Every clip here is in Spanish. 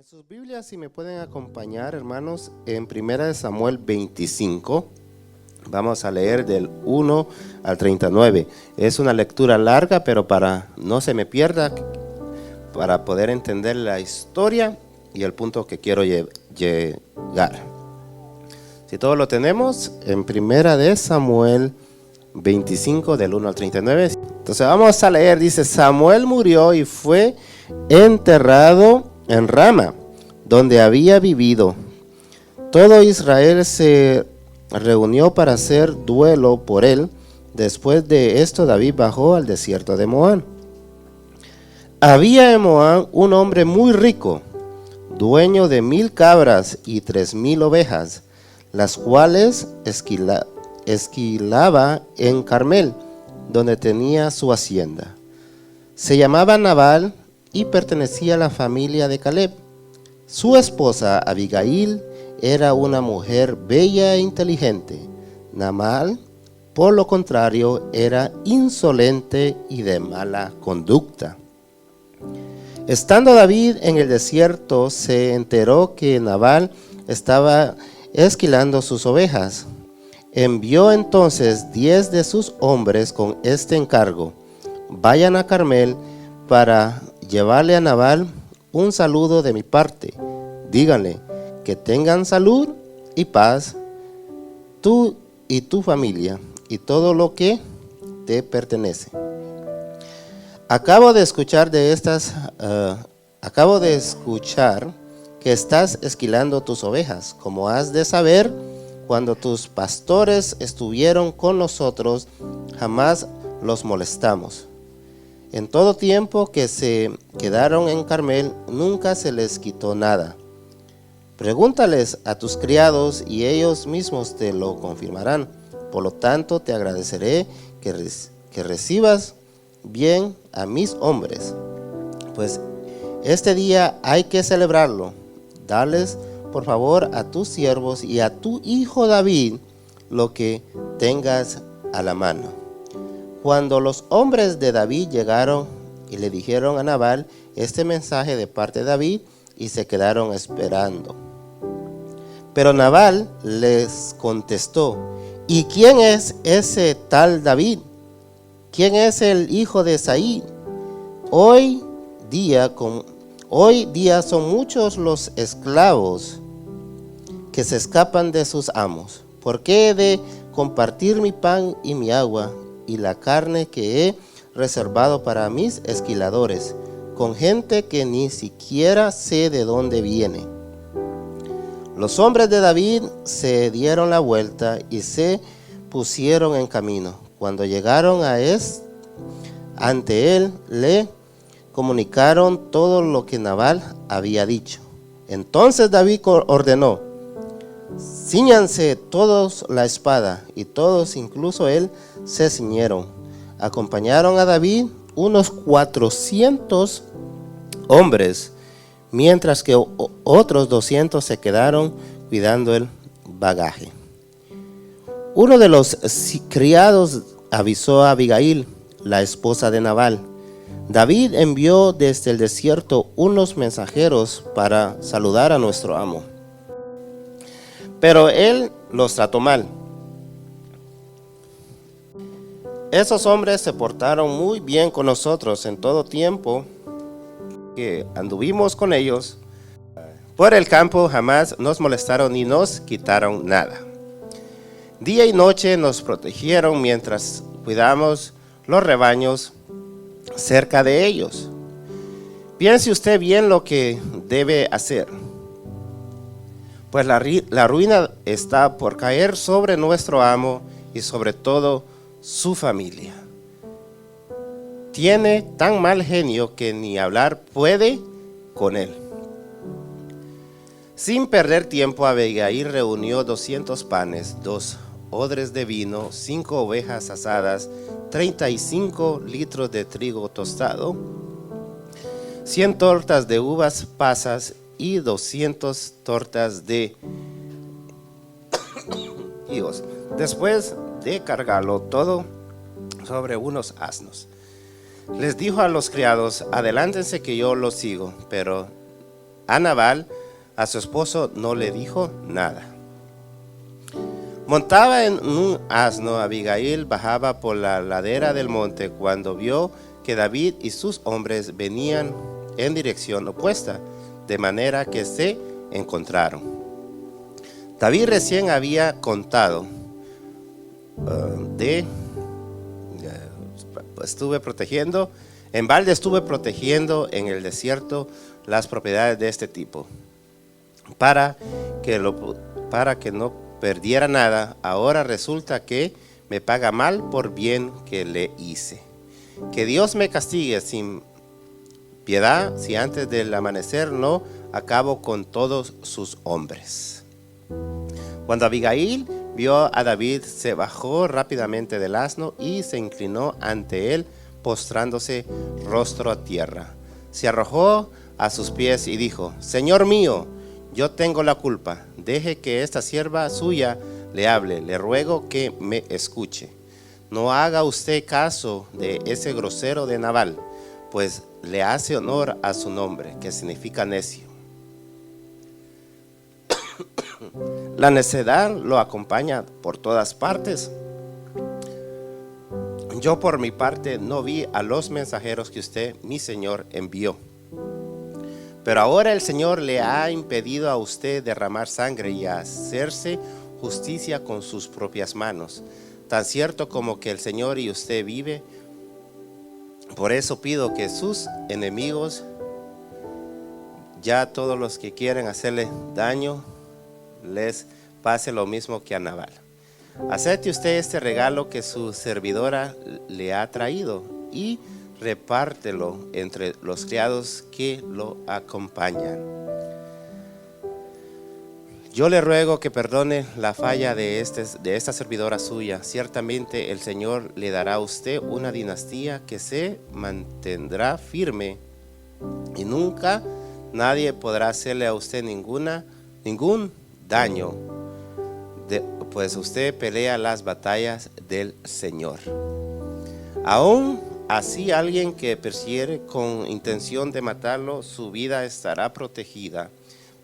En sus Biblias, si me pueden acompañar, hermanos, en 1 Samuel 25, vamos a leer del 1 al 39. Es una lectura larga, pero para no se me pierda, para poder entender la historia y el punto que quiero llegar. Si todo lo tenemos, en 1 Samuel 25, del 1 al 39. Entonces vamos a leer, dice: Samuel murió y fue enterrado en Rama, donde había vivido. Todo Israel se reunió para hacer duelo por él. Después de esto, David bajó al desierto de Moab. Había en Moab un hombre muy rico, dueño de 1000 cabras y 3000 ovejas, las cuales esquilaba en Carmel, donde tenía su hacienda. Se llamaba Nabal y pertenecía a la familia de Caleb. Su esposa Abigail era una mujer bella e inteligente. Nabal, por lo contrario, era insolente y de mala conducta. Estando David en el desierto, se enteró que Nabal estaba esquilando sus ovejas. Envió entonces 10 de sus hombres con este encargo: vayan a Carmel para llevarle a Nabal un saludo de mi parte. Díganle que tengan salud y paz, tú y tu familia, y todo lo que te pertenece. Acabo de escuchar que estás esquilando tus ovejas. Como has de saber, cuando tus pastores estuvieron con nosotros, jamás los molestamos. En todo tiempo que se quedaron en Carmel, nunca se les quitó nada. Pregúntales a tus criados y ellos mismos te lo confirmarán. Por lo tanto, te agradeceré que recibas bien a mis hombres, pues este día hay que celebrarlo. Dales, por favor, a tus siervos y a tu hijo David lo que tengas a la mano. Cuando los hombres de David llegaron y le dijeron a Nabal este mensaje de parte de David, y se quedaron esperando. Pero Nabal les contestó: ¿y quién es ese tal David? ¿Quién es el hijo de Isaí? Hoy día son muchos los esclavos que se escapan de sus amos. ¿Por qué he de compartir mi pan y mi agua y la carne que he reservado para mis esquiladores con gente que ni siquiera sé de dónde viene? Los hombres de David se dieron la vuelta y se pusieron en camino. Cuando llegaron ante él, le comunicaron todo lo que Nabal había dicho. Entonces David ordenó: cíñanse todos la espada, y todos, incluso él, se ciñeron. Acompañaron a David unos 400 hombres, mientras que otros 200 se quedaron cuidando el bagaje. Uno de los criados avisó a Abigail, la esposa de Nabal: David envió desde el desierto unos mensajeros para saludar a nuestro amo, pero él los trató mal. Esos hombres se portaron muy bien con nosotros en todo tiempo que anduvimos con ellos. Por el campo jamás nos molestaron ni nos quitaron nada. Día y noche nos protegieron mientras cuidamos los rebaños cerca de ellos. Piense usted bien lo que debe hacer, pues la ruina está por caer sobre nuestro amo y sobre todo su familia. Tiene tan mal genio que ni hablar puede con él. Sin perder tiempo, Abigail reunió 200 panes, 2 odres de vino, 5 ovejas asadas, 35 litros de trigo tostado, 100 tortas de uvas pasas y 200 tortas de higos. Después de cargarlo todo sobre unos asnos, les dijo a los criados: adelántense que yo los sigo. Pero a Nabal, a su esposo, no le dijo nada. Montaba en un asno, Abigail bajaba por la ladera del monte cuando vio que David y sus hombres venían en dirección opuesta, de manera que se encontraron. David recién había contado estuve protegiendo en el desierto las propiedades de este tipo, para que no perdiera nada. Ahora resulta que me paga mal por bien que le hice. Que Dios me castigue sin piedad si antes del amanecer no acabo con todos sus hombres. Cuando Abigail vio a David, se bajó rápidamente del asno y se inclinó ante él, postrándose rostro a tierra. Se arrojó a sus pies y dijo: Señor mío, yo tengo la culpa. Deje que esta sierva suya le hable. Le ruego que me escuche. No haga usted caso de ese grosero de Nabal, pues le hace honor a su nombre, que significa necio. La necedad lo acompaña por todas partes. Yo por mi parte no vi a los mensajeros que usted, mi Señor, envió. Pero ahora el Señor le ha impedido a usted derramar sangre y hacerse justicia con sus propias manos. Tan cierto como que el Señor y usted vive, por eso pido que sus enemigos, ya todos los que quieren hacerle daño, les pase lo mismo que a Nabal. Acepte usted este regalo que su servidora le ha traído y repártelo entre los criados que lo acompañan. Yo le ruego que perdone la falla de esta servidora suya. Ciertamente el Señor le dará a usted una dinastía que se mantendrá firme y nunca nadie podrá hacerle a usted ningún daño, pues usted pelea las batallas del Señor. Aún así, alguien que persiguiere con intención de matarlo, su vida estará protegida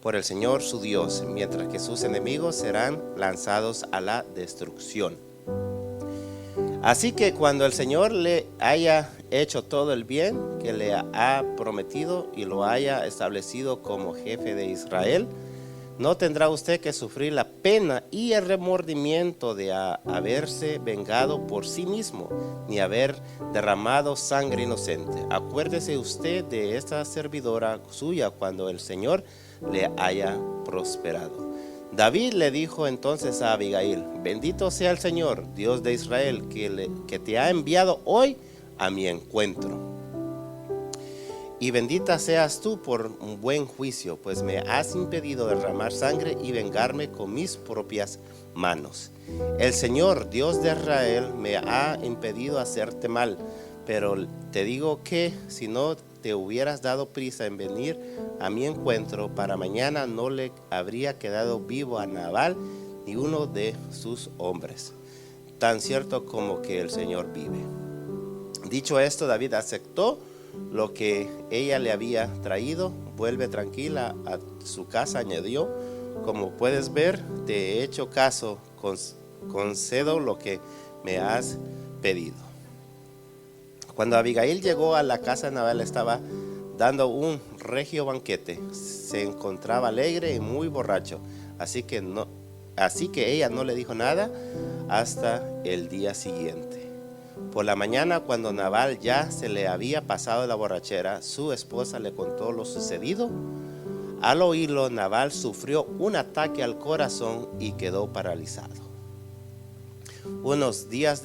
por el Señor su Dios, mientras que sus enemigos serán lanzados a la destrucción. Así que cuando el Señor le haya hecho todo el bien que le ha prometido y lo haya establecido como jefe de Israel, no tendrá usted que sufrir la pena y el remordimiento de haberse vengado por sí mismo, ni haber derramado sangre inocente. Acuérdese usted de esta servidora suya cuando el Señor le haya prosperado. David le dijo entonces a Abigail: Bendito sea el Señor, Dios de Israel, que te ha enviado hoy a mi encuentro. Y bendita seas tú por un buen juicio, pues me has impedido derramar sangre y vengarme con mis propias manos. El Señor, Dios de Israel, me ha impedido hacerte mal, pero te digo que si no te hubieras dado prisa en venir a mi encuentro, para mañana no le habría quedado vivo a Nabal ni uno de sus hombres, tan cierto como que el Señor vive. Dicho esto, David aceptó lo que ella le había traído. Vuelve tranquila a su casa, añadió. Como puedes ver, te he hecho caso, concedo lo que me has pedido. Cuando Abigail llegó a la casa de Nabal, estaba dando un regio banquete. Se encontraba alegre y muy borracho, así que ella no le dijo nada hasta el día siguiente. Por la mañana, cuando Nabal ya se le había pasado la borrachera, su esposa le contó lo sucedido. Al oírlo, Nabal sufrió un ataque al corazón y quedó paralizado. Unos 10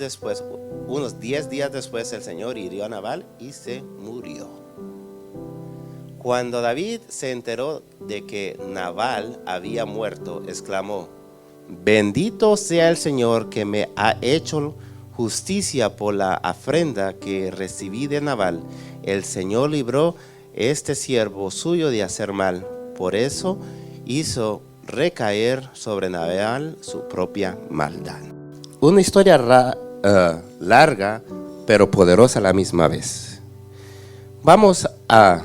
días después, el Señor hirió a Nabal y se murió. Cuando David se enteró de que Nabal había muerto, exclamó: Bendito sea el Señor que me ha hecho justicia por la afrenta que recibí de Nabal. El Señor libró este siervo suyo de hacer mal. Por eso hizo recaer sobre Nabal su propia maldad. Una historia larga, pero poderosa a la misma vez. Vamos a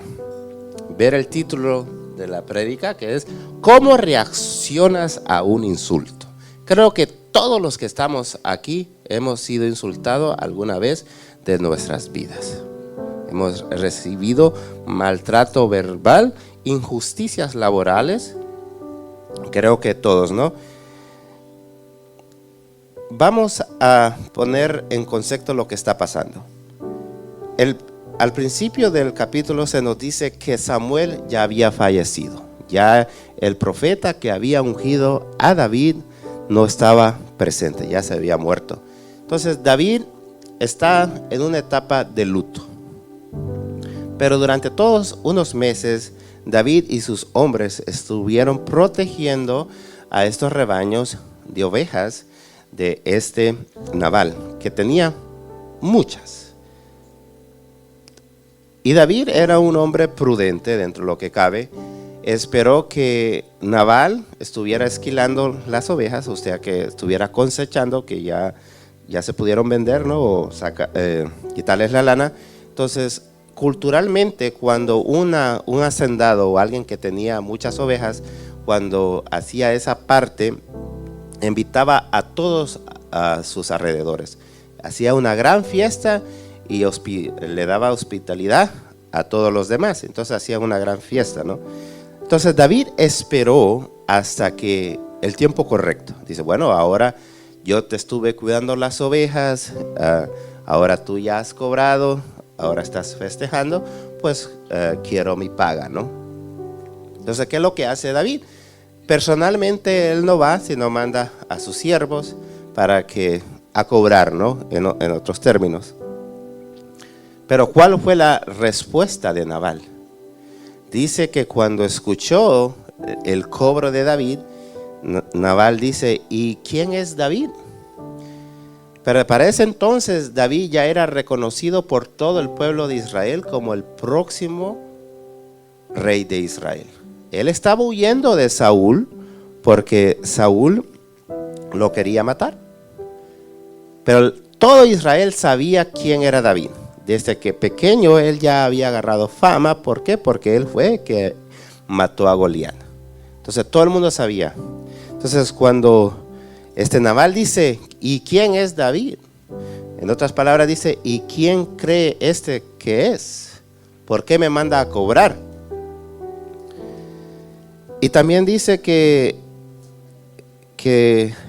ver el título de la prédica, que es ¿cómo reaccionas a un insulto? Creo que todos los que estamos aquí hemos sido insultados alguna vez de nuestras vidas. Hemos recibido maltrato verbal, injusticias laborales. Creo que todos, ¿no? Vamos a poner en concepto lo que está pasando. Al principio del capítulo se nos dice que Samuel ya había fallecido. Ya el profeta que había ungido a David no estaba presente, ya se había muerto. Entonces David está en una etapa de luto. Pero durante todos unos meses, David y sus hombres estuvieron protegiendo a estos rebaños de ovejas de este Nabal, que tenía muchas. Y David era un hombre prudente dentro de lo que cabe. Esperó que Nabal estuviera esquilando las ovejas, o sea, que estuviera cosechando, que ya se pudieron vender, ¿no? O quitarles la lana. Entonces, culturalmente, cuando un hacendado o alguien que tenía muchas ovejas, cuando hacía esa parte, invitaba a todos a sus alrededores. Hacía una gran fiesta y le daba hospitalidad a todos los demás. Entonces hacía una gran fiesta, ¿no? Entonces David esperó hasta que el tiempo correcto. Dice, bueno, ahora yo te estuve cuidando las ovejas, ahora tú ya has cobrado, ahora estás festejando, pues quiero mi paga, ¿no? Entonces, ¿qué es lo que hace David? Personalmente él no va, sino manda a sus siervos a cobrar, ¿no? En otros términos. Pero ¿cuál fue la respuesta de Nabal? Dice que cuando escuchó el cobro de David, Nabal dice, ¿y quién es David? Pero para ese entonces David ya era reconocido por todo el pueblo de Israel como el próximo rey de Israel. Él estaba huyendo de Saúl porque Saúl lo quería matar. Pero todo Israel sabía quién era David. Desde que pequeño él ya había agarrado fama. ¿Por qué? Porque él fue el que mató a Goliat. Entonces todo el mundo sabía. Entonces cuando Nabal dice, ¿y quién es David? En otras palabras dice, ¿y quién cree que es? ¿Por qué me manda a cobrar? Y también dice que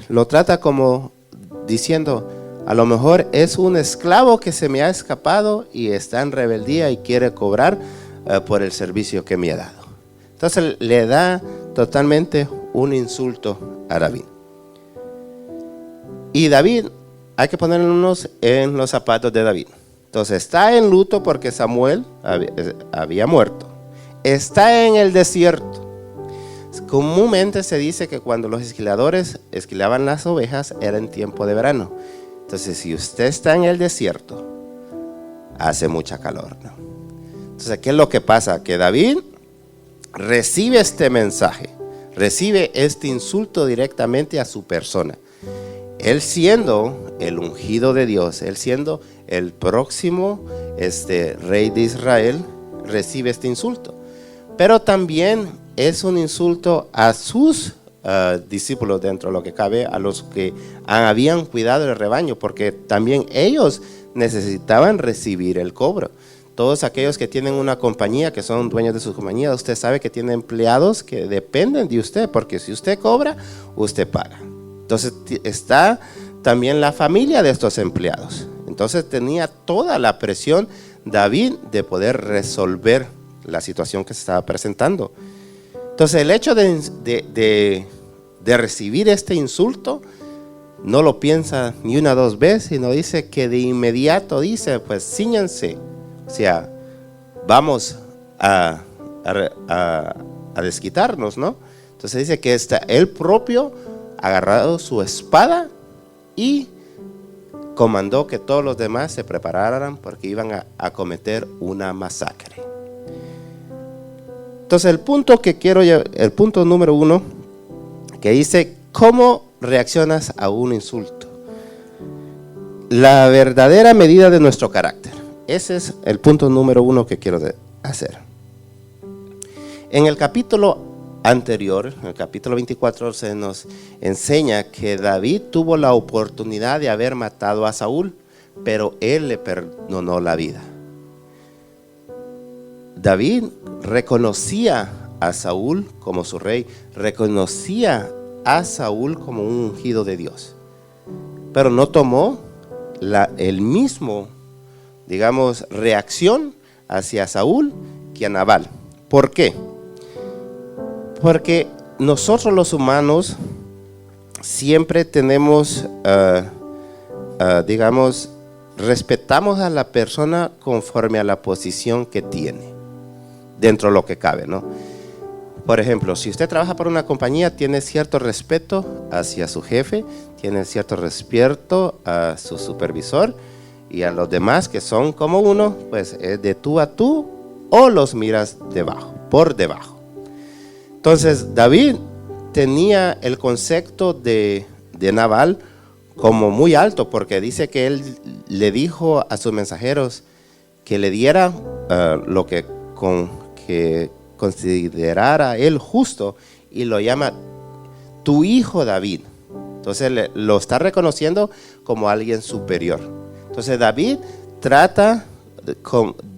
lo trata como diciendo, a lo mejor es un esclavo que se me ha escapado y está en rebeldía y quiere cobrar por el servicio que me ha dado. Entonces le da totalmente un insulto a David. Y David, hay que ponernos en los zapatos de David. Entonces está en luto porque Samuel había muerto. Está en el desierto. Comúnmente se dice que cuando los esquiladores esquilaban las ovejas era en tiempo de verano. Entonces, si usted está en el desierto, hace mucha calor, ¿no? Entonces, ¿qué es lo que pasa? Que David recibe este mensaje, recibe este insulto directamente a su persona. Él siendo el ungido de Dios, él siendo el próximo rey de Israel, recibe este insulto. Pero también es un insulto a sus discípulos, dentro de lo que cabe, a los que habían cuidado el rebaño, porque también ellos necesitaban recibir el cobro. Todos aquellos que tienen una compañía, que son dueños de su compañía, usted sabe que tiene empleados que dependen de usted, porque si usted cobra, usted paga. Entonces está también la familia de estos empleados. Entonces tenía toda la presión David de poder resolver la situación que se estaba presentando. Entonces el hecho de recibir este insulto, no lo piensa ni una o dos veces, sino dice que de inmediato dice, pues cíñanse, o sea, vamos a desquitarnos, ¿no? Entonces dice que está él propio agarrado su espada y comandó que todos los demás se prepararan porque iban a cometer una masacre. Entonces el punto número 1, que dice, ¿cómo reaccionas a un insulto? La verdadera medida de nuestro carácter. Ese es el punto número 1 que quiero hacer. En el capítulo anterior, en el capítulo 24, se nos enseña que David tuvo la oportunidad de haber matado a Saúl, pero él le perdonó la vida. David reconocía a Saúl como su rey, reconocía a Saúl como un ungido de Dios, pero no tomó el mismo, digamos, reacción hacia Saúl que a Nabal. ¿Por qué? Porque nosotros los humanos siempre tenemos, digamos, respetamos a la persona conforme a la posición que tiene, dentro de lo que cabe, ¿no? Por ejemplo, si usted trabaja para una compañía, tiene cierto respeto hacia su jefe, tiene cierto respeto a su supervisor y a los demás que son como uno, pues es de tú a tú o los miras debajo, por debajo. Entonces David tenía el concepto de Nabal como muy alto, porque dice que él le dijo a sus mensajeros que le diera lo que considerara él justo, y lo llama tu hijo David. Entonces lo está reconociendo como alguien superior. Entonces David trata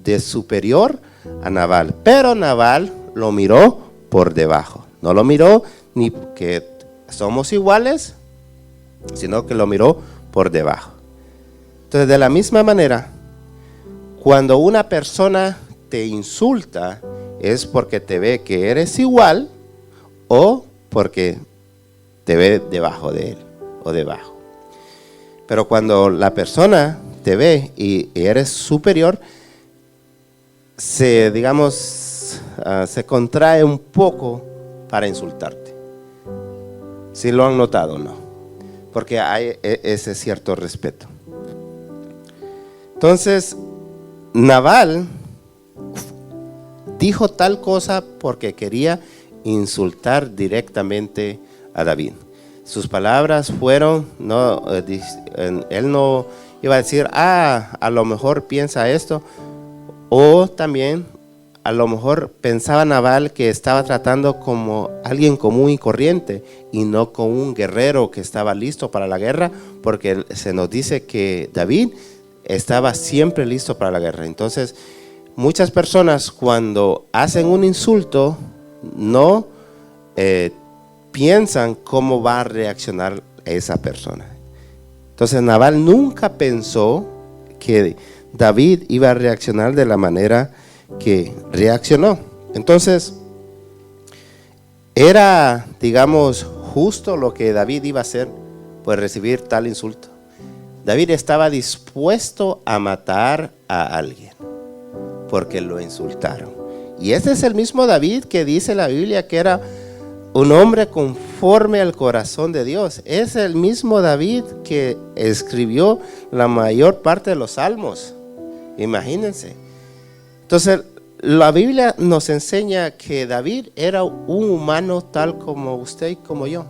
de superior a Nabal, pero Nabal lo miró por debajo. No lo miró ni que somos iguales, sino que lo miró por debajo. Entonces, de la misma manera, cuando una persona te insulta, es porque te ve que eres igual o porque te ve debajo de él o debajo. Pero cuando la persona te ve y eres superior, se contrae un poco para insultarte. ¿Sí lo han notado o no? Porque hay ese cierto respeto. Entonces, Nabal dijo tal cosa porque quería insultar directamente a David. Sus palabras fueron, él no iba a decir, a lo mejor piensa esto, o también a lo mejor pensaba Nabal que estaba tratando como alguien común y corriente y no como un guerrero que estaba listo para la guerra, porque se nos dice que David estaba siempre listo para la guerra. Entonces, muchas personas cuando hacen un insulto no piensan cómo va a reaccionar esa persona. Entonces Nabal nunca pensó que David iba a reaccionar de la manera que reaccionó. Entonces era, digamos, justo lo que David iba a hacer, pues recibir tal insulto. David estaba dispuesto a matar a alguien porque lo insultaron. Y este es el mismo David que dice la Biblia que era un hombre conforme al corazón de Dios. Es el mismo David que escribió la mayor parte de los salmos. Imagínense. Entonces, la Biblia nos enseña que David era un humano tal como usted y como yo.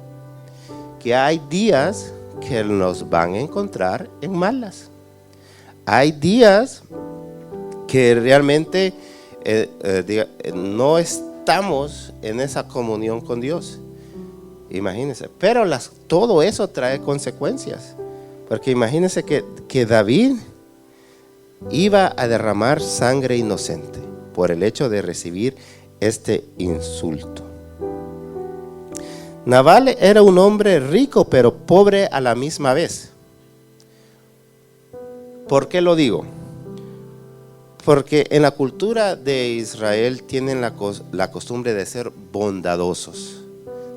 Que hay días que nos van a encontrar en malas. Hay días que realmente no estamos en esa comunión con Dios. Imagínense. Pero todo eso trae consecuencias. Porque imagínense que David iba a derramar sangre inocente por el hecho de recibir este insulto. Nabal era un hombre rico pero pobre a la misma vez. ¿Por qué lo digo? Porque en la cultura de Israel tienen la costumbre de ser bondadosos,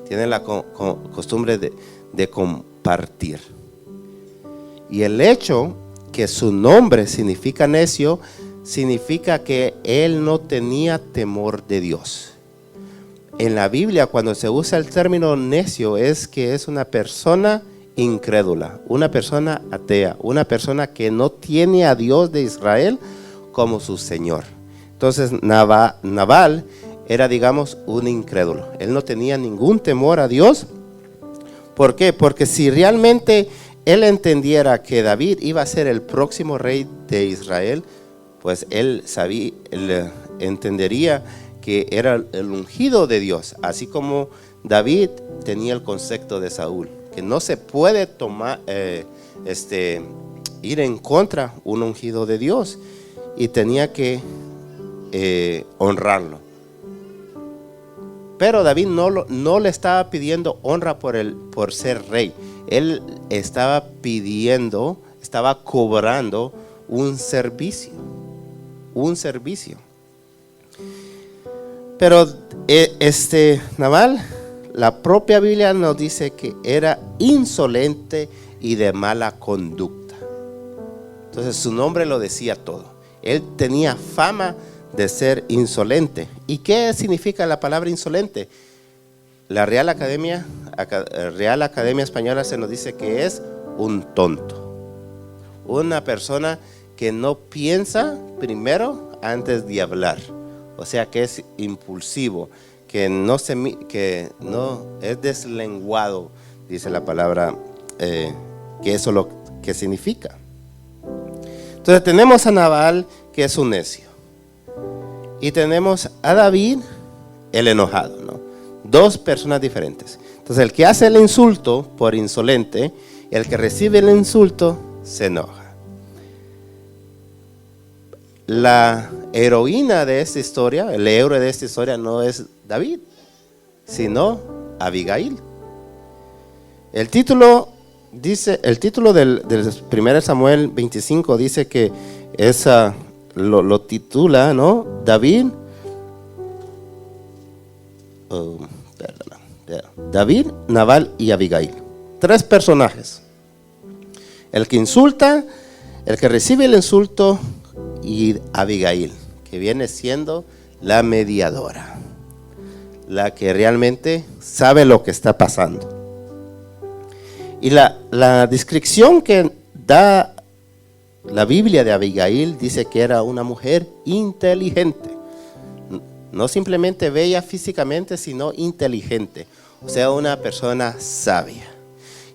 tienen la costumbre de compartir. Y el hecho que su nombre significa necio, significa que él no tenía temor de Dios. En la Biblia, cuando se usa el término necio, es que es una persona incrédula, una persona atea, una persona que no tiene a Dios de Israel como su Señor. Entonces Nabal era, digamos, un incrédulo. Él no tenía ningún temor a Dios. ¿Por qué? Porque si realmente él entendiera que David iba a ser el próximo rey de Israel, pues él entendería que era el ungido de Dios, así como David tenía el concepto de Saúl, que no se puede tomar, ir en contra un ungido de Dios, y tenía que honrarlo. Pero David no le estaba pidiendo honra por ser rey. Él estaba cobrando un servicio. Pero Nabal, la propia Biblia nos dice que era insolente y de mala conducta. Entonces su nombre lo decía todo. Él tenía fama de ser insolente. ¿Y qué significa la palabra insolente? La Real Academia Española se nos dice que es un tonto, una persona que no piensa primero antes de hablar, o sea que es impulsivo, que no es deslenguado, dice la palabra, que eso es lo que significa. Entonces tenemos a Nabal, que es un necio, y tenemos a David, el enojado, ¿no? Dos personas diferentes. Entonces el que hace el insulto por insolente, el que recibe el insulto se enoja. La heroína de esta historia, el héroe de esta historia no es David, sino Abigail. El título del 1 Samuel 25 dice que lo titula, ¿no? David, Nabal y Abigail. Tres personajes: el que insulta, el que recibe el insulto, y Abigail, que viene siendo la mediadora, la que realmente sabe lo que está pasando. Y la descripción que da la Biblia de Abigail dice que era una mujer inteligente, no simplemente bella físicamente, sino inteligente, o sea, una persona sabia.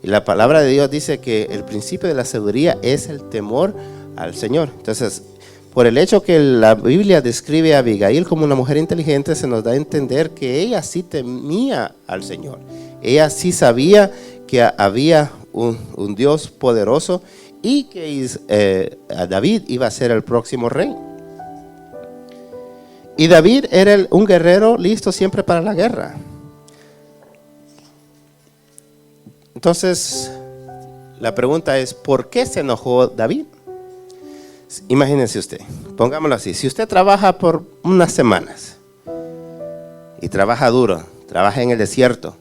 Y la palabra de Dios dice que el principio de la sabiduría es el temor al Señor. Entonces, por el hecho que la Biblia describe a Abigail como una mujer inteligente, se nos da a entender que ella sí temía al Señor. Ella sí sabía que había un Dios poderoso y que David iba a ser el próximo rey. Y David era un guerrero listo siempre para la guerra. Entonces, la pregunta es, ¿por qué se enojó David? Imagínense usted, pongámoslo así: si usted trabaja por unas semanas y trabaja duro, trabaja en el desierto,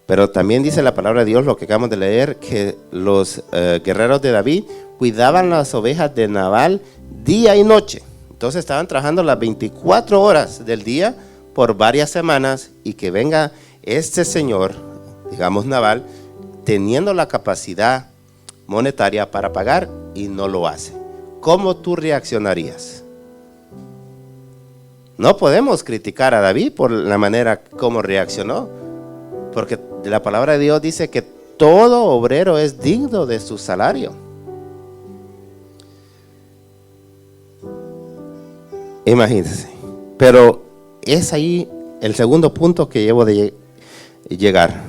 pero también dice la palabra de Dios, lo que acabamos de leer, que los guerreros de David cuidaban las ovejas de Nabal día y noche. Entonces estaban trabajando las 24 horas del día por varias semanas, y que venga este señor, digamos Nabal, teniendo la capacidad monetaria para pagar y no lo hace. ¿Cómo tú reaccionarías? No podemos criticar a David por la manera como reaccionó, porque la palabra de Dios dice que todo obrero es digno de su salario. Imagínense. Pero es ahí el segundo punto que llevo de llegar.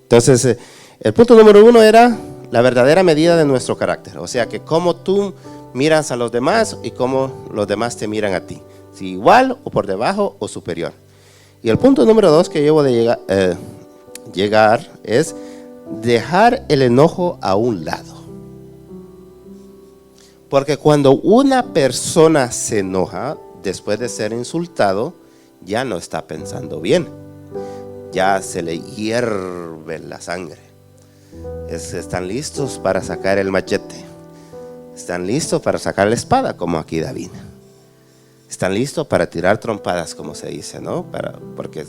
Entonces, el punto número 1 era la verdadera medida de nuestro carácter. O sea, que cómo tú miras a los demás y cómo los demás te miran a ti. Si igual o por debajo o superior. Y el punto número 2 que llevo de llegar es dejar el enojo a un lado. Porque cuando una persona se enoja después de ser insultado, ya no está pensando bien. Ya se le hierve la sangre. Están listos para sacar el machete. Están listos para sacar la espada, como aquí David. Están listos para tirar trompadas, como se dice, ¿no? Porque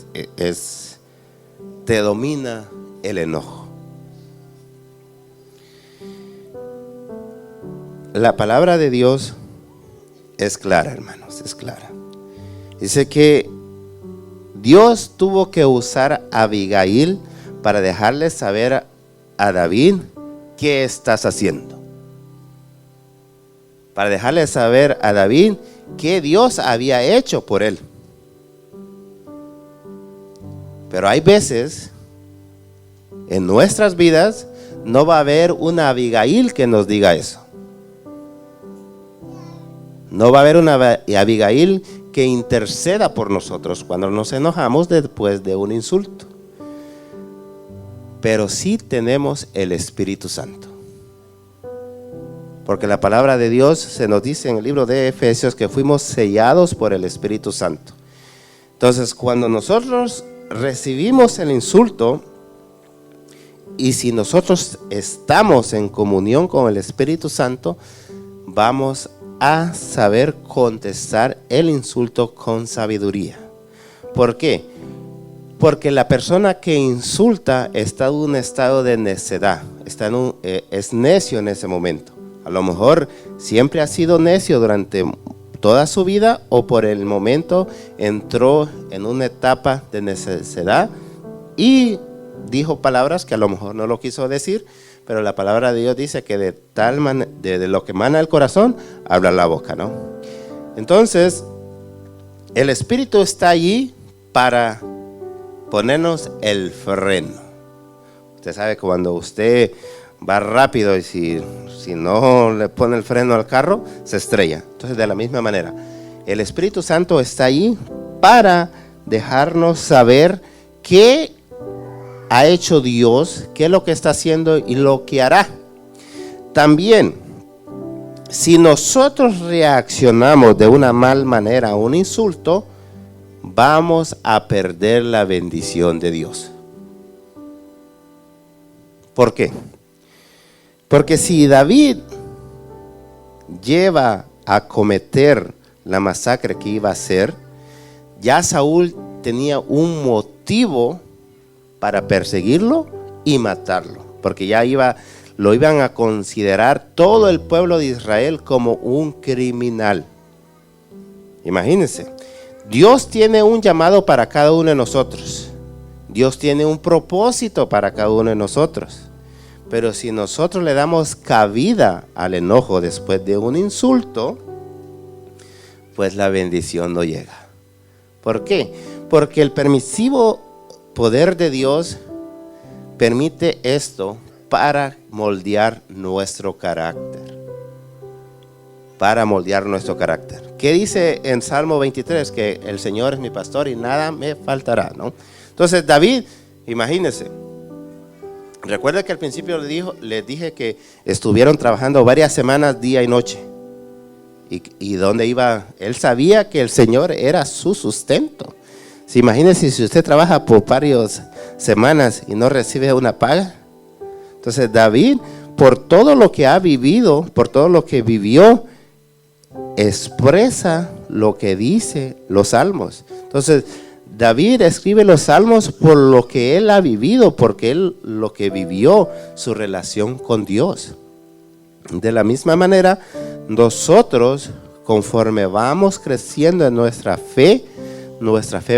te domina el enojo. La palabra de Dios es clara, hermanos, es clara. Dice que Dios tuvo que usar a Abigail para dejarle saber a David: ¿qué estás haciendo? Para dejarle saber a David que Dios había hecho por él. Pero hay veces en nuestras vidas no va a haber una Abigail que nos diga eso. No va a haber una Abigail que interceda por nosotros cuando nos enojamos después de un insulto. Pero sí tenemos el Espíritu Santo. Porque la palabra de Dios se nos dice en el libro de Efesios que fuimos sellados por el Espíritu Santo. Entonces, cuando nosotros recibimos el insulto, y si nosotros estamos en comunión con el Espíritu Santo, vamos a saber contestar el insulto con sabiduría. ¿Por qué? Porque la persona que insulta está en un estado de necedad, es necio en ese momento. A lo mejor siempre ha sido necio durante toda su vida, o por el momento entró en una etapa de necedad y dijo palabras que a lo mejor no lo quiso decir, pero la palabra de Dios dice que de lo que emana el corazón, habla la boca, ¿no? Entonces, el Espíritu está allí para ponernos el freno. Usted sabe que cuando usted va rápido y si no le pone el freno al carro, se estrella. Entonces, de la misma manera, el Espíritu Santo está allí para dejarnos saber qué ha hecho Dios, qué es lo que está haciendo y lo que hará. También, si nosotros reaccionamos de una mal manera a un insulto, vamos a perder la bendición de Dios. ¿Por qué? Porque si David lleva a cometer la masacre que iba a hacer, ya Saúl tenía un motivo para perseguirlo y matarlo, porque ya lo iban a considerar todo el pueblo de Israel como un criminal. Imagínense, Dios tiene un llamado para cada uno de nosotros. Dios tiene un propósito para cada uno de nosotros. Pero si nosotros le damos cabida al enojo después de un insulto, pues la bendición no llega. ¿Por qué? Porque el permisivo poder de Dios permite esto para moldear nuestro carácter. Para moldear nuestro carácter. ¿Qué dice en Salmo 23? Que el Señor es mi pastor y nada me faltará, ¿no? Entonces David, imagínense, recuerda que al principio les dije que estuvieron trabajando varias semanas día y noche. ¿Y dónde iba? Él sabía que el Señor era su sustento. ¿Se imagínense si usted trabaja por varias semanas y no recibe una paga? Entonces David, por todo lo que ha vivido, por todo lo que vivió, expresa lo que dice los salmos. Entonces David escribe los salmos por lo que él ha vivido, porque él lo que vivió, su relación con Dios. De la misma manera, nosotros, conforme vamos creciendo en nuestra fe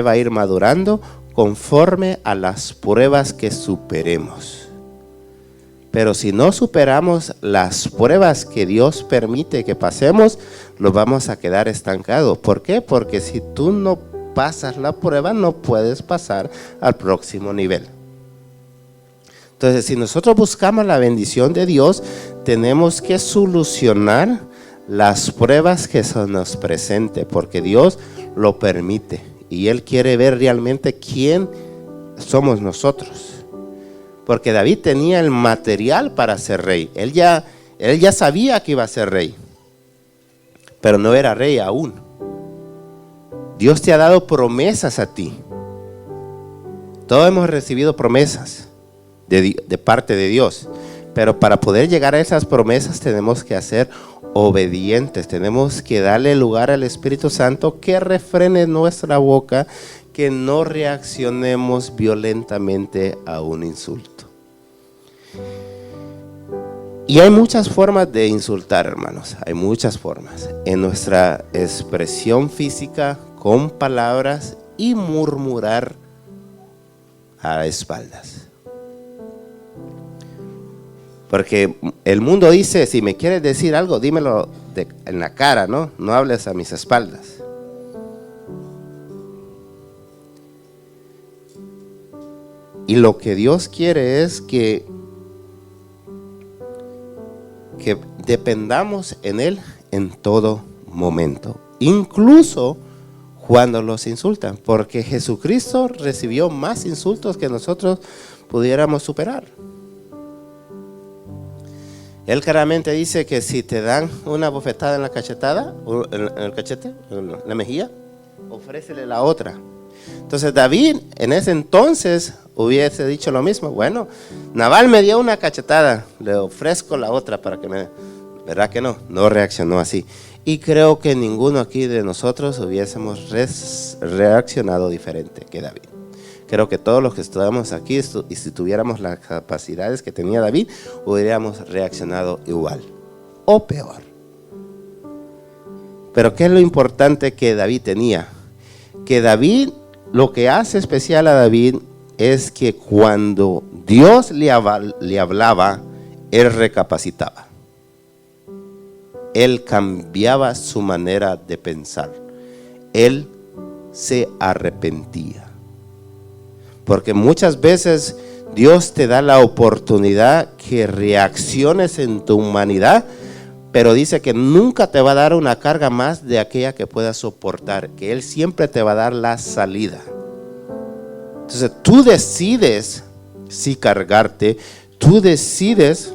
va a ir madurando conforme a las pruebas que superemos. Pero si no superamos las pruebas que Dios permite que pasemos, nos vamos a quedar estancados. ¿Por qué? Porque si tú no pasas la prueba, no puedes pasar al próximo nivel. Entonces, si nosotros buscamos la bendición de Dios, tenemos que solucionar las pruebas que se nos presenten, porque Dios lo permite y Él quiere ver realmente quién somos nosotros. Porque David tenía el material para ser rey. Él ya sabía que iba a ser rey, pero no era rey aún. Dios te ha dado promesas a ti. Todos hemos recibido promesas de parte de Dios, pero para poder llegar a esas promesas tenemos que ser obedientes, tenemos que darle lugar al Espíritu Santo que refrene nuestra boca, que no reaccionemos violentamente a un insulto. Y hay muchas formas de insultar, hermanos, hay muchas formas. En nuestra expresión física, con palabras y murmurar a espaldas. Porque el mundo dice, si me quieres decir algo, dímelo en la cara, ¿no? No hables a mis espaldas. Y lo que Dios quiere es que dependamos en Él en todo momento, incluso cuando los insultan, porque Jesucristo recibió más insultos que nosotros pudiéramos superar. Él claramente dice que si te dan una bofetada en la cachetada, en el cachete, en la mejilla, ofrécele la otra. Entonces David en ese entonces hubiese dicho lo mismo. Bueno, Nabal me dio una cachetada, le ofrezco la otra para que me... ¿Verdad que no? No reaccionó así. Y creo que ninguno aquí de nosotros hubiésemos reaccionado diferente que David. Creo que todos los que estamos aquí, y si tuviéramos las capacidades que tenía David, hubiéramos reaccionado igual o peor. Pero ¿qué es lo importante que David tenía? Que David, lo que hace especial a David es que cuando Dios le hablaba, él recapacitaba. Él cambiaba su manera de pensar. Él se arrepentía. Porque muchas veces Dios te da la oportunidad que reacciones en tu humanidad, pero dice que nunca te va a dar una carga más de aquella que puedas soportar, que Él siempre te va a dar la salida. Entonces tú decides si cargarte, tú decides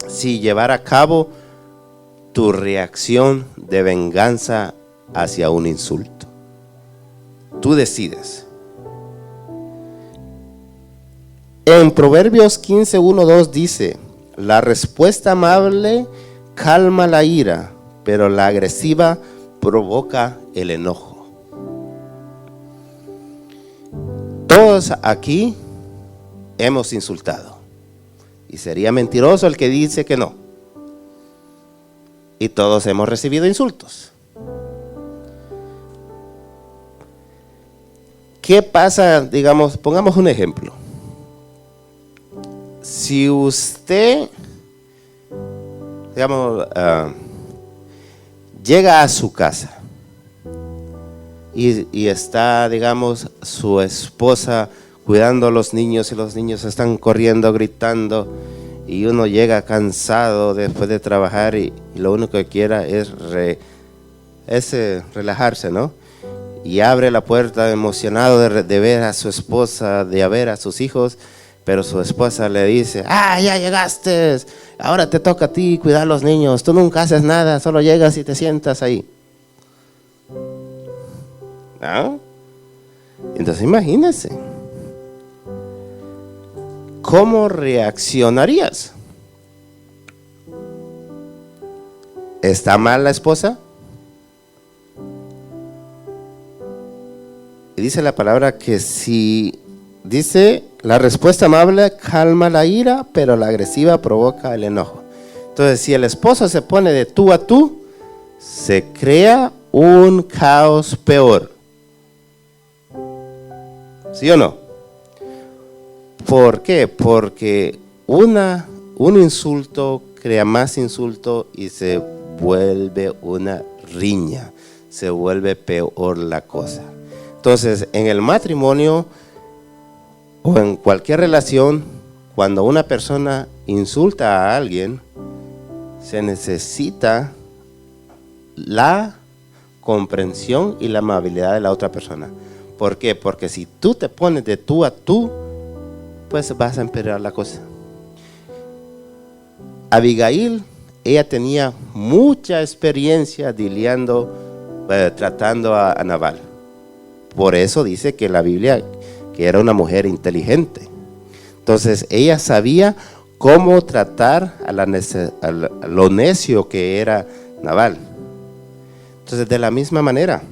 si llevar a cabo tu reacción de venganza hacia un insulto. Tú decides. En Proverbios 15, 1, 2 dice: la respuesta amable calma la ira, pero la agresiva provoca el enojo. Todos aquí hemos insultado, y sería mentiroso el que dice que no. Y todos hemos recibido insultos. ¿Qué pasa? Digamos, pongamos un ejemplo. Si usted, digamos, llega a su casa y está, digamos, su esposa cuidando a los niños y los niños están corriendo, gritando, y uno llega cansado después de trabajar y lo único que quiera es relajarse, ¿no? Y abre la puerta emocionado de ver a su esposa, de ver a sus hijos, pero su esposa le dice: ya llegaste, ahora te toca a ti cuidar a los niños, tú nunca haces nada, solo llegas y te sientas ahí. ¿Ah? Entonces imagínense, ¿cómo reaccionarías? ¿Está mal la esposa? Y dice la palabra que si, dice, la respuesta amable calma la ira, pero la agresiva provoca el enojo. Entonces, si el esposo se pone de tú a tú, se crea un caos peor. ¿Sí o no? ¿Por qué? Porque un insulto crea más insulto y se vuelve una riña, se vuelve peor la cosa. Entonces, en el matrimonio o en cualquier relación, cuando una persona insulta a alguien, se necesita la comprensión y la amabilidad de la otra persona. ¿Por qué? Porque si tú te pones de tú a tú, pues vas a empeorar la cosa. Abigail, ella tenía mucha experiencia tratando a Nabal. Por eso dice que la Biblia que era una mujer inteligente. Entonces ella sabía cómo tratar a lo necio que era Nabal. Entonces, de la misma manera,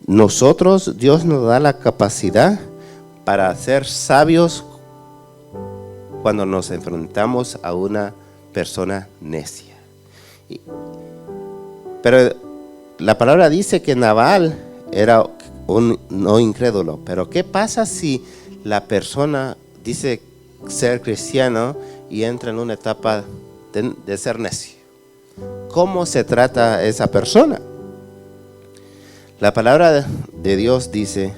nosotros, Dios nos da la capacidad para ser sabios cuando nos enfrentamos a una persona necia. Pero la palabra dice que Nabal era un no incrédulo. Pero ¿qué pasa si la persona dice ser cristiano y entra en una etapa de ser necio? ¿Cómo se trata a esa persona? La palabra de Dios dice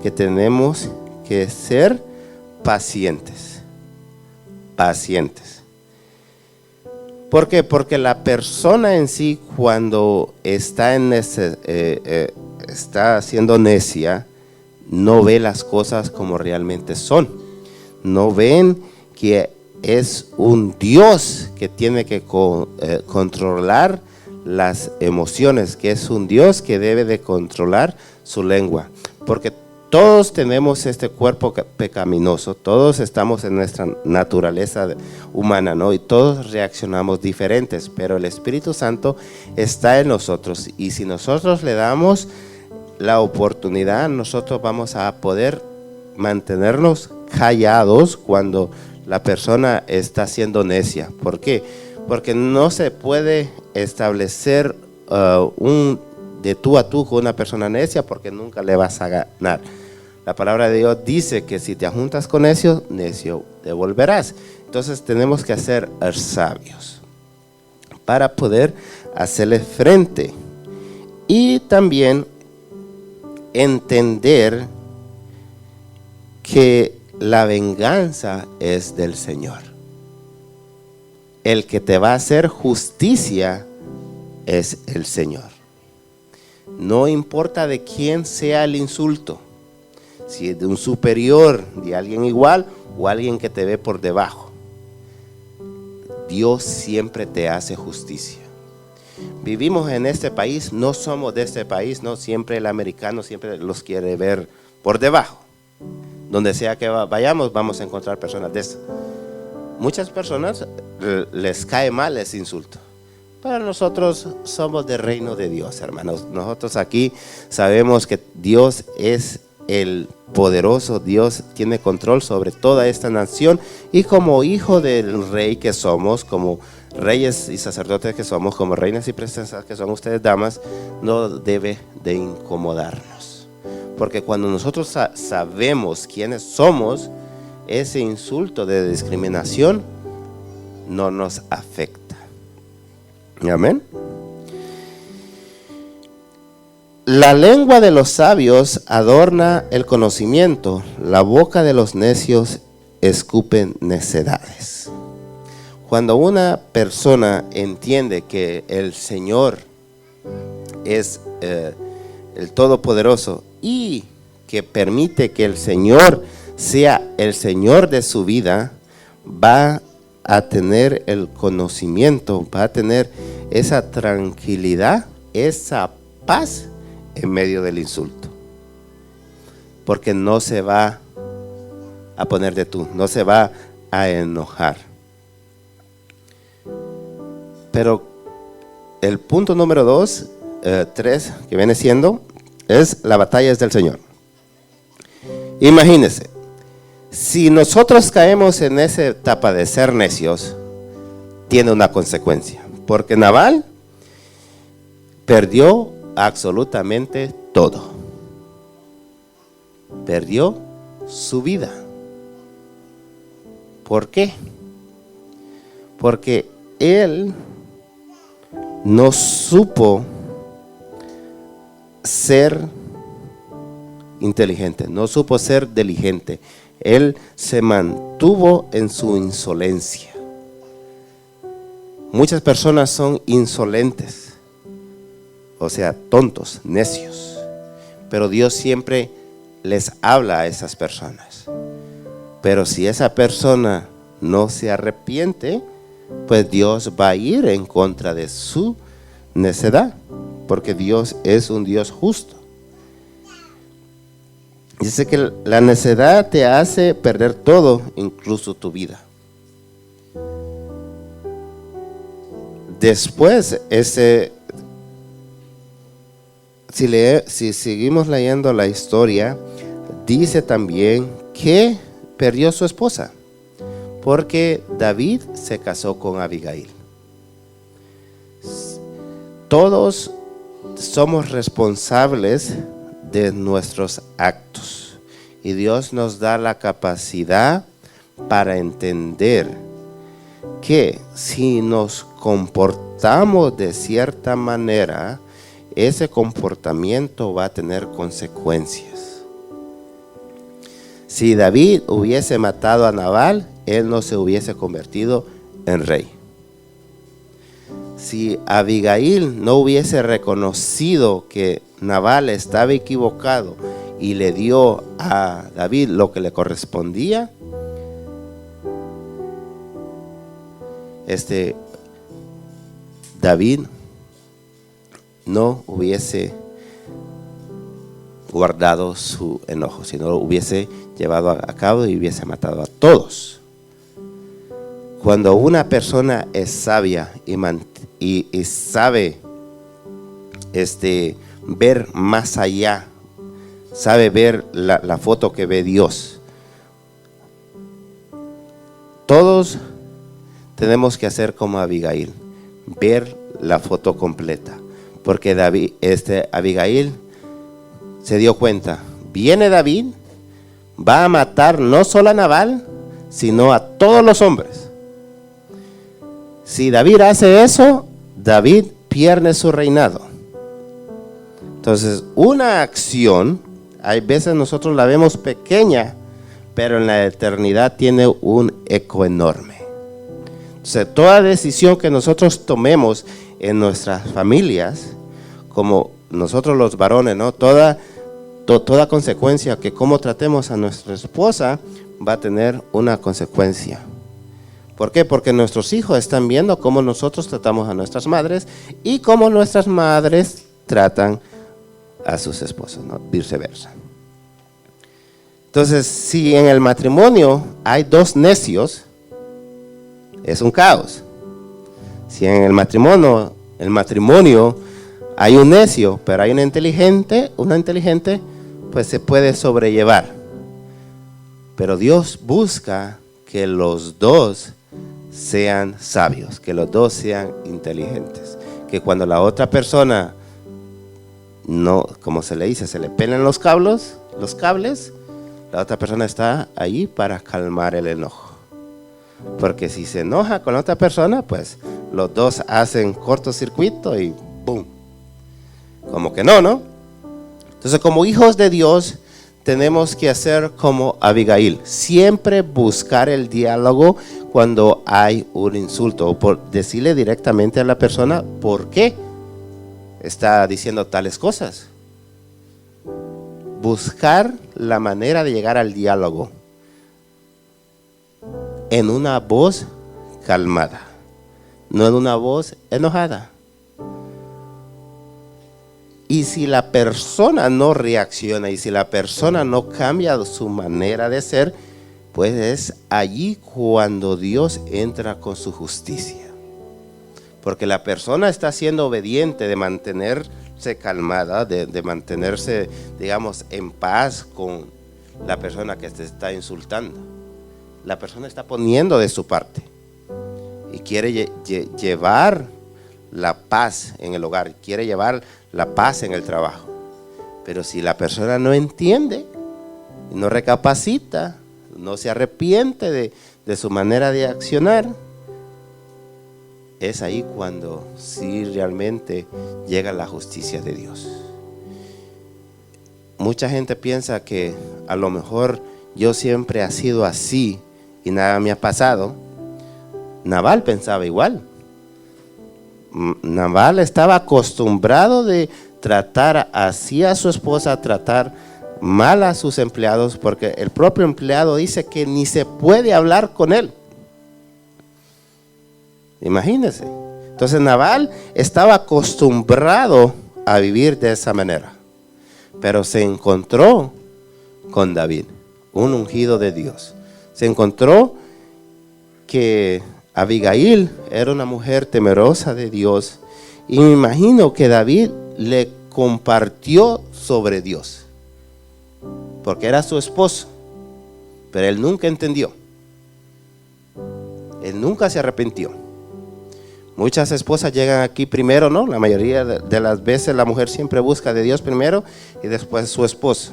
que tenemos que ser pacientes. Pacientes. ¿Por qué? Porque la persona en sí, cuando está está siendo necia, no ve las cosas como realmente son. No ven que es un Dios que tiene que controlar las emociones, que es un Dios que debe de controlar su lengua. Porque todos tenemos este cuerpo pecaminoso, todos estamos en nuestra naturaleza humana, ¿no? Y todos reaccionamos diferentes, pero el Espíritu Santo está en nosotros, y si nosotros le damos la oportunidad, nosotros vamos a poder mantenernos callados cuando la persona está siendo necia. ¿Por qué? Porque no se puede establecer un de tú a tú con una persona necia, porque nunca le vas a ganar. La palabra de Dios dice que si te juntas con necio, necio te volverás. Entonces tenemos que ser sabios para poder hacerle frente, y también entender que la venganza es del Señor. El que te va a hacer justicia es el Señor. No importa de quién sea el insulto, si es de un superior, de alguien igual o alguien que te ve por debajo. Dios siempre te hace justicia. Vivimos en este país, no somos de este país, no siempre el americano siempre los quiere ver por debajo. Donde sea que vayamos, vamos a encontrar personas de eso. Muchas personas les cae mal ese insulto. Pero nosotros somos del reino de Dios, hermanos. Nosotros aquí sabemos que Dios es el poderoso. Dios tiene control sobre toda esta nación, y como hijo del rey que somos, como reyes y sacerdotes que somos, como reinas y princesas que son ustedes, damas, no debe de incomodarnos. Porque cuando nosotros sabemos quiénes somos, ese insulto de discriminación no nos afecta. Amén. La lengua de los sabios adorna el conocimiento, la boca de los necios escupen necedades. Cuando una persona entiende que el Señor es el Todopoderoso, y que permite que el Señor sea el Señor de su vida, va a tener el conocimiento, va a tener esa tranquilidad, esa paz en medio del insulto, porque no se va a poner de tú, no se va a enojar. Pero el punto número 3, que viene siendo, es la batalla es del Señor. Imagínense, si nosotros caemos en esa etapa de ser necios, tiene una consecuencia, porque Nabal perdió absolutamente todo. Perdió su vida. ¿Por qué? Porque él no supo ser inteligente, no supo ser diligente. Él se mantuvo en su insolencia. Muchas personas son insolentes, o sea, tontos, necios. Pero Dios siempre les habla a esas personas. Pero si esa persona no se arrepiente, pues Dios va a ir en contra de su necedad, porque Dios es un Dios justo. Dice que la necedad te hace perder todo, incluso tu vida. Después, si seguimos leyendo la historia, dice también que perdió su esposa, porque David se casó con Abigail. Todos somos responsables de nuestros actos, y Dios nos da la capacidad para entender que si nos comportamos de cierta manera, ese comportamiento va a tener consecuencias. Si David hubiese matado a Nabal, él no se hubiese convertido en rey. Si Abigail no hubiese reconocido que Nabal estaba equivocado y le dio a David lo que le correspondía, David no hubiese guardado su enojo, sino lo hubiese llevado a cabo y hubiese matado a todos. Cuando una persona es sabia y sabe ver más allá, sabe ver la foto que ve Dios, todos tenemos que hacer como Abigail, ver la foto completa, porque Abigail se dio cuenta, viene David, va a matar no solo a Nabal, sino a todos los hombres. Si David hace eso, David pierde su reinado. Entonces, una acción, hay veces nosotros la vemos pequeña, pero en la eternidad tiene un eco enorme. Entonces, toda decisión que nosotros tomemos en nuestras familias, como nosotros los varones, ¿no? Toda consecuencia que como tratemos a nuestra esposa va a tener una consecuencia. ¿Por qué? Porque nuestros hijos están viendo cómo nosotros tratamos a nuestras madres y cómo nuestras madres tratan a sus esposos, ¿no? Viceversa. Entonces, si en el matrimonio hay dos necios, es un caos. Si en el matrimonio hay un necio, pero hay una inteligente, pues se puede sobrellevar. Pero Dios busca que los dos sean sabios, que los dos sean inteligentes. Que cuando la otra persona, no, como se le dice, se le pelan los cables, la otra persona está ahí para calmar el enojo. Porque si se enoja con la otra persona, pues los dos hacen cortocircuito y ¡boom! Como que no. Entonces, como hijos de Dios, tenemos que hacer como Abigail, siempre buscar el diálogo cuando hay un insulto, o por decirle directamente a la persona por qué está diciendo tales cosas. Buscar la manera de llegar al diálogo en una voz calmada, no en una voz enojada. Y si la persona no reacciona y si la persona no cambia su manera de ser, pues es allí cuando Dios entra con su justicia. Porque la persona está siendo obediente de mantenerse calmada, de mantenerse, digamos, en paz con la persona que te está insultando. La persona está poniendo de su parte y quiere llevar la paz en el hogar, quiere llevar la paz en el trabajo. Pero si la persona no entiende, no recapacita, no se arrepiente de su manera de accionar, es ahí cuando sí realmente llega la justicia de Dios. Mucha gente piensa que a lo mejor yo siempre he sido así y nada me ha pasado. Nabal pensaba igual. Nabal estaba acostumbrado de tratar así a su esposa, tratar mal a sus empleados, porque el propio empleado dice que ni se puede hablar con él. Imagínense. Entonces Nabal estaba acostumbrado a vivir de esa manera, pero se encontró con David, un ungido de Dios. Se encontró que Abigail era una mujer temerosa de Dios, y me imagino que David le compartió sobre Dios, porque era su esposo, pero él nunca entendió, él nunca se arrepintió. Muchas esposas llegan aquí primero, ¿no? La mayoría de las veces la mujer siempre busca de Dios primero y después su esposo.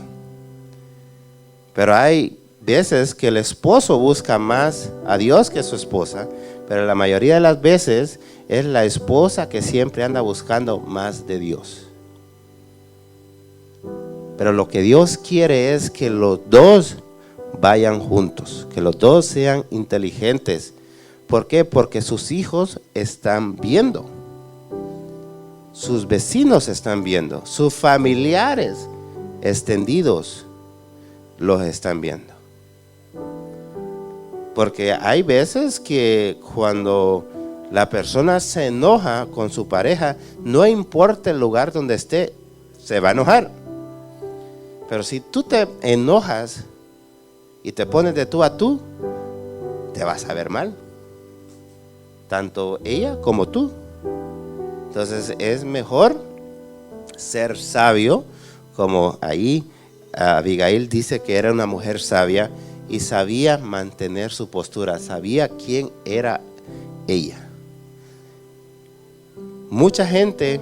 Pero hay veces que el esposo busca más a Dios que su esposa, pero la mayoría de las veces es la esposa que siempre anda buscando más de Dios. Pero lo que Dios quiere es que los dos vayan juntos, que los dos sean inteligentes. ¿Por qué? Porque sus hijos están viendo, sus vecinos están viendo, sus familiares extendidos los están viendo. Porque hay veces que cuando la persona se enoja con su pareja, no importa el lugar donde esté, se va a enojar. Pero si tú te enojas y te pones de tú a tú, te vas a ver mal, tanto ella como tú. Entonces es mejor ser sabio, como ahí Abigail dice que era una mujer sabia y sabía mantener su postura, sabía quién era ella. Mucha gente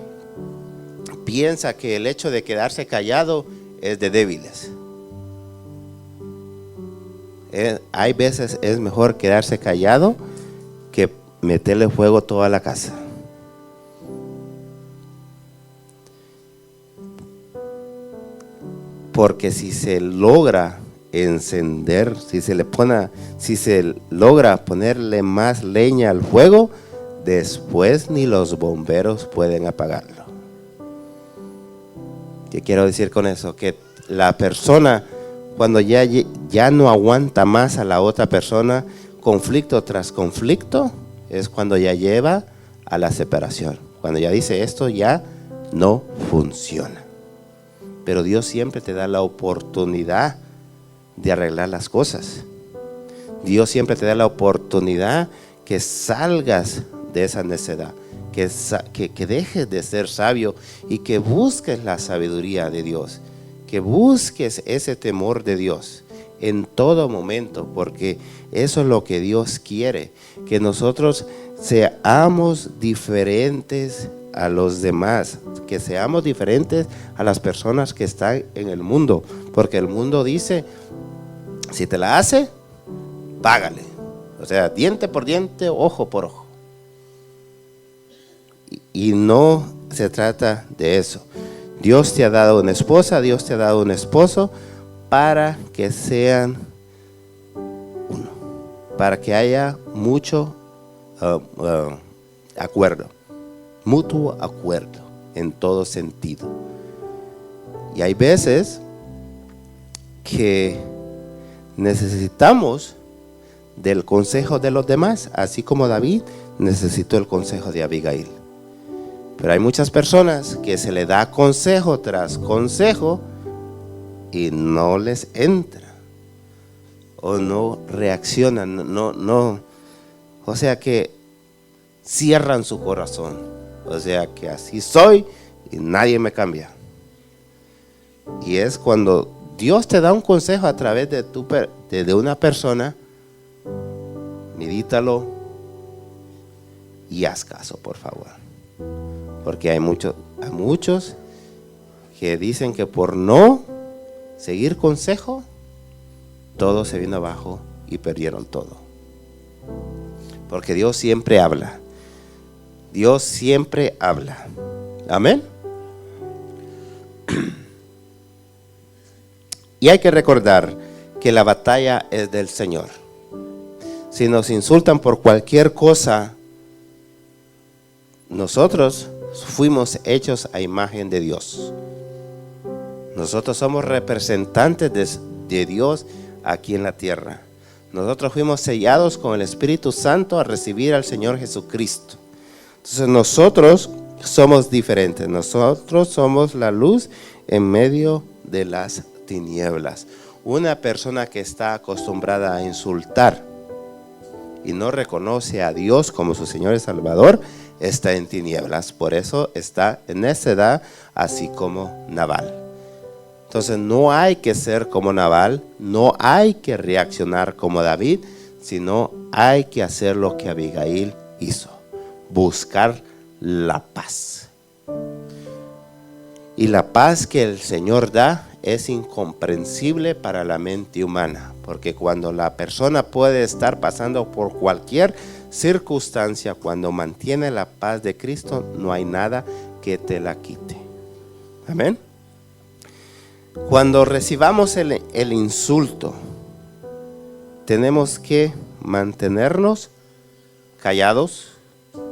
piensa que el hecho de quedarse callado es de débiles. Hay veces es mejor quedarse callado que meterle fuego a toda la casa. Porque si se logra encender, si se logra ponerle más leña al fuego, después ni los bomberos pueden apagarlo. ¿Qué quiero decir con eso? Que la persona, cuando ya no aguanta más a la otra persona, conflicto tras conflicto, es cuando ya lleva a la separación. Cuando ya dice esto ya no funciona. Pero Dios siempre te da la oportunidad de arreglar las cosas. Dios siempre te da la oportunidad que salgas de esa necedad, que dejes de ser sabio y que busques la sabiduría de Dios, que busques ese temor de Dios en todo momento, porque eso es lo que Dios quiere, que nosotros seamos diferentes a los demás, que seamos diferentes a las personas que están en el mundo, porque el mundo dice, si te la hace, págale, o sea, diente por diente, ojo por ojo, y no se trata de eso. Dios te ha dado una esposa, Dios te ha dado un esposo para que sean uno, para que haya mucho acuerdo, mutuo acuerdo en todo sentido. Y hay veces que necesitamos del consejo de los demás, así como David necesitó el consejo de Abigail. Pero hay muchas personas que se le da consejo tras consejo y no les entra o no reaccionan, no, o sea que cierran su corazón, o sea que así soy y nadie me cambia. Y es cuando Dios te da un consejo a través de una persona, medítalo y haz caso, por favor. Porque hay muchos que dicen que por no seguir consejo, todo se vino abajo y perdieron todo. Porque Dios siempre habla. Dios siempre habla. Amén. Y hay que recordar que la batalla es del Señor. Si nos insultan por cualquier cosa, nosotros fuimos hechos a imagen de Dios. Nosotros somos representantes de Dios aquí en la tierra. Nosotros fuimos sellados con el Espíritu Santo a recibir al Señor Jesucristo. Entonces nosotros somos diferentes. Nosotros somos la luz en medio de las tinieblas. Una persona que está acostumbrada a insultar y no reconoce a Dios como su Señor y Salvador, está en tinieblas. Por eso está en necedad, así como Nabal. Entonces no hay que ser como Nabal, no hay que reaccionar como David, sino hay que hacer lo que Abigail hizo: buscar la paz. Y la paz que el Señor da es incomprensible para la mente humana, porque cuando la persona puede estar pasando por cualquier circunstancia, cuando mantiene la paz de Cristo, no hay nada que te la quite. Amén. Cuando recibamos el insulto, tenemos que mantenernos callados,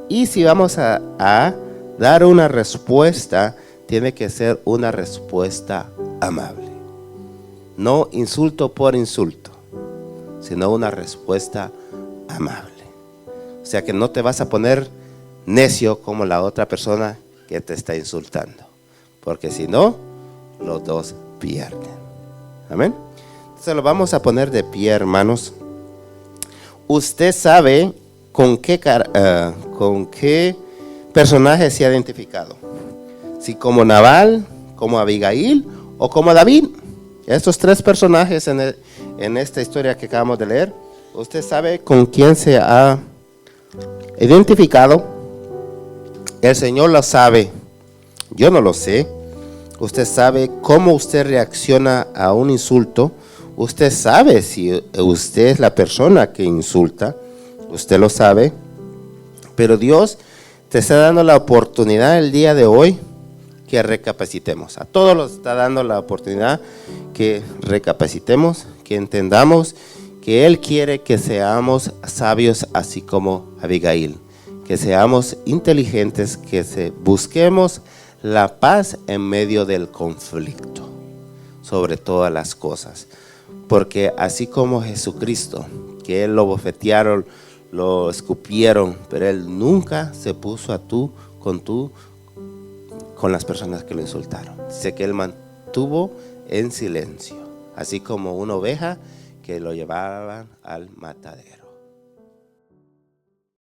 y si vamos a dar una respuesta, tiene que ser una respuesta amable. No insulto por insulto, sino una respuesta amable. O sea que no te vas a poner necio como la otra persona que te está insultando, porque si no, los dos pierden. Amén. Entonces lo vamos a poner de pie, hermanos. Usted sabe con qué personaje se ha identificado. Si como Nabal, como Abigail o como David. Estos tres personajes en esta historia que acabamos de leer, usted sabe con quién se ha identificado. El Señor lo sabe. Yo no lo sé. Usted sabe cómo usted reacciona a un insulto. Usted sabe si usted es la persona que insulta. Usted lo sabe. Pero Dios te está dando la oportunidad el día de hoy que recapacitemos. A todos nos está dando la oportunidad que recapacitemos, que entendamos que Él quiere que seamos sabios así como Abigail, que seamos inteligentes, que busquemos la paz en medio del conflicto, sobre todas las cosas. Porque así como Jesucristo, que Él lo bofetearon, lo escupieron, pero Él nunca se puso a tú con las personas que lo insultaron. Dice que Él mantuvo en silencio, así como una oveja que lo llevaban al matadero.